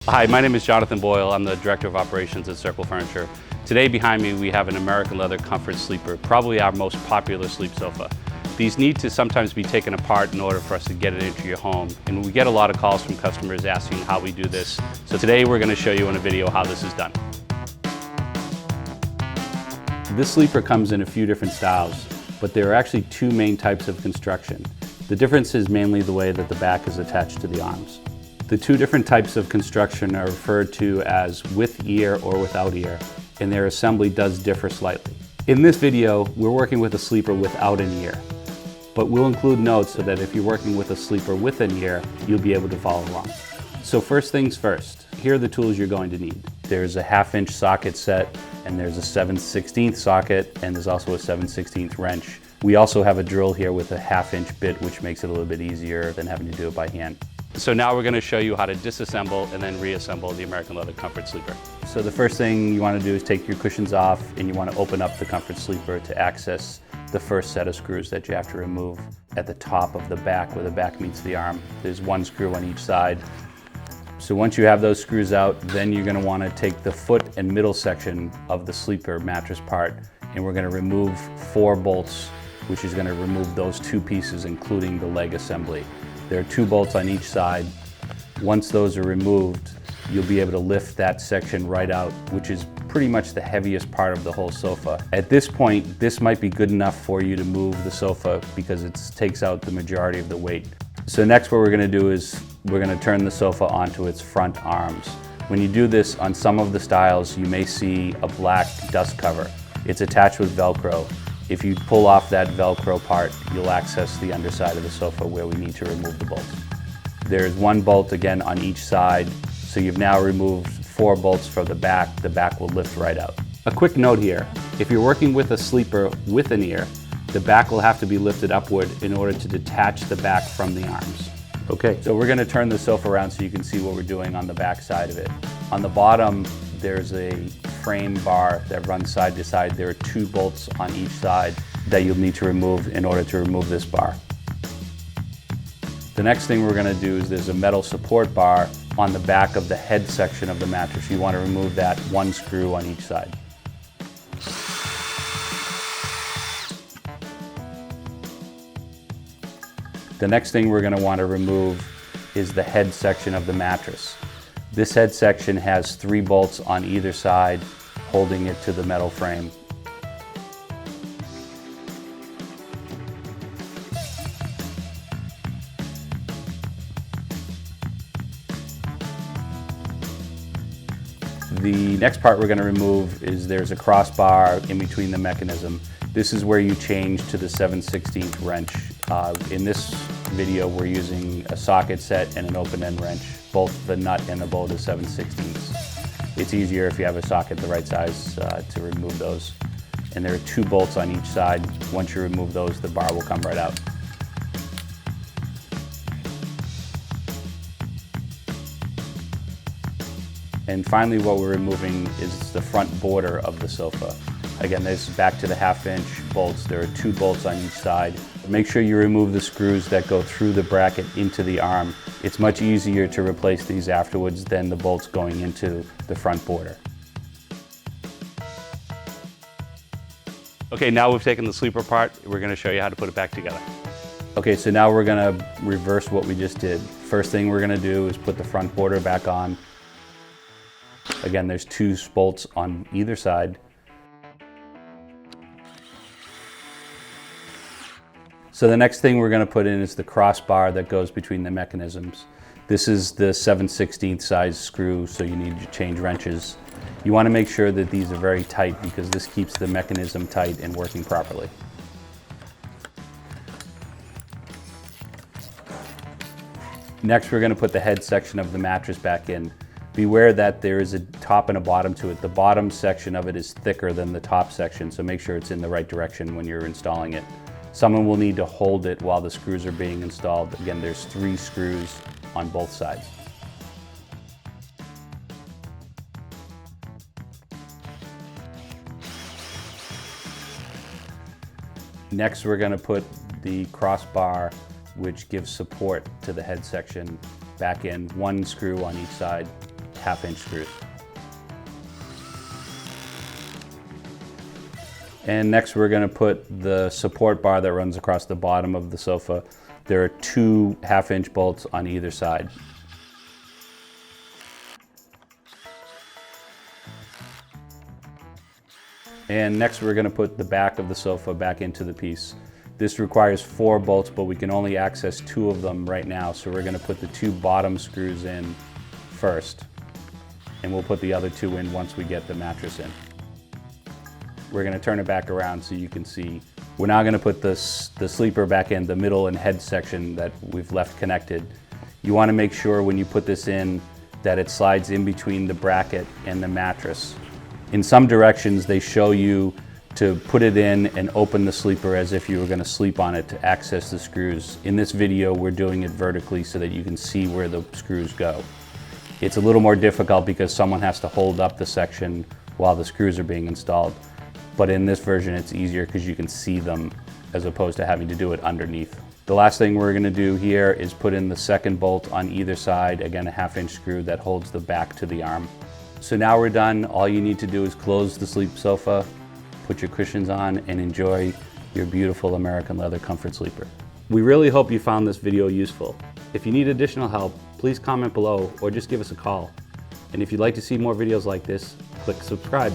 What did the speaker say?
Hi, my name is Jonathan Boyle. I'm the Director of Operations at Circle Furniture. Today behind me we have an American leather comfort sleeper, probably our most popular sleep sofa. These need to sometimes be taken apart in order for us to get it into your home, and we get a lot of calls from customers asking how we do this. So today we're going to show you in a video how this is done. This sleeper comes in a few different styles, but there are actually two main types of construction. The difference is mainly the way that the back is attached to the arms. The two different types of construction are referred to as with ear or without ear, and their assembly does differ slightly. In this video, we're working with a sleeper without an ear, but we'll include notes so that if you're working with a sleeper with an ear, you'll be able to follow along. So first things first, here are the tools you're going to need. There's a 1/2-inch socket set, and there's a 7/16 socket, and there's also a 7/16 wrench. We also have a drill here with a 1/2-inch bit, which makes it a little bit easier than having to do it by hand. So now we're going to show you how to disassemble and then reassemble the American Leather Comfort Sleeper. So the first thing you want to do is take your cushions off, and you want to open up the Comfort Sleeper to access the first set of screws that you have to remove. At the top of the back, where the back meets the arm, there's one screw on each side. So once you have those screws out, then you're going to want to take the foot and middle section of the sleeper mattress part, and we're going to remove 4 bolts, which is going to remove those 2 pieces, including the leg assembly. There are 2 bolts on each side. Once those are removed, you'll be able to lift that section right out, which is pretty much the heaviest part of the whole sofa. At this point, this might be good enough for you to move the sofa because it takes out the majority of the weight. So next what we're going to do is we're going to turn the sofa onto its front arms. When you do this, on some of the styles, you may see a black dust cover. It's attached with Velcro. If you pull off that Velcro part, you'll access the underside of the sofa where we need to remove the bolts. There's 1 bolt again on each side, so you've now removed 4 bolts from the back. The back will lift right out. A quick note here, if you're working with a sleeper with an ear, the back will have to be lifted upward in order to detach the back from the arms. Okay, so we're going to turn the sofa around so you can see what we're doing on the back side of it. On the bottom, there's a frame bar that runs side to side. There are 2 bolts on each side that you'll need to remove in order to remove this bar. The next thing we're going to do is there's a metal support bar on the back of the head section of the mattress. You want to remove that 1 screw on each side. The next thing we're going to want to remove is the head section of the mattress. This head section has 3 bolts on either side holding it to the metal frame. The next part we're going to remove is there's a crossbar in between the mechanism. This is where you change to the 7/16 wrench. In this video we're using a socket set and an open-end wrench. Both the nut and the bolt is 7/16. It's easier if you have a socket the right size to remove those. And there are 2 bolts on each side. Once you remove those, the bar will come right out. And finally what we're removing is the front border of the sofa. Again, this is back to the 1/2-inch bolts. There are 2 bolts on each side. Make sure you remove the screws that go through the bracket into the arm. It's much easier to replace these afterwards than the bolts going into the front border. Okay, now we've taken the sleeper apart. We're going to show you how to put it back together. Okay, so now we're going to reverse what we just did. First thing we're going to do is put the front border back on. Again, there's 2 bolts on either side. So the next thing we're going to put in is the crossbar that goes between the mechanisms. This is the 7/16 size screw, so you need to change wrenches. You want to make sure that these are very tight because this keeps the mechanism tight and working properly. Next, we're going to put the head section of the mattress back in. Beware that there is a top and a bottom to it. The bottom section of it is thicker than the top section, so make sure it's in the right direction when you're installing it. Someone will need to hold it while the screws are being installed. Again, there's 3 screws on both sides. Next, we're going to put the crossbar, which gives support to the head section, back in. 1 screw on each side. 1/2-inch screws. And next we're going to put the support bar that runs across the bottom of the sofa. There are 2 1/2-inch bolts on either side. And next we're going to put the back of the sofa back into the piece. This requires 4 bolts, but we can only access 2 of them right now, so we're going to put the 2 bottom screws in first, and we'll put the other 2 in once we get the mattress in. We're going to turn it back around so you can see. We're now going to put the sleeper back in the middle and head section that we've left connected. You want to make sure when you put this in that it slides in between the bracket and the mattress. In some directions they show you to put it in and open the sleeper as if you were going to sleep on it to access the screws. In this video we're doing it vertically so that you can see where the screws go. It's a little more difficult because someone has to hold up the section while the screws are being installed. But in this version it's easier because you can see them as opposed to having to do it underneath. The last thing we're going to do here is put in the second bolt on either side, again a 1/2-inch screw that holds the back to the arm. So now we're done. All you need to do is close the sleep sofa, put your cushions on, and enjoy your beautiful American leather comfort sleeper. We really hope you found this video useful. If you need additional help, please comment below or just give us a call. And if you'd like to see more videos like this, click subscribe.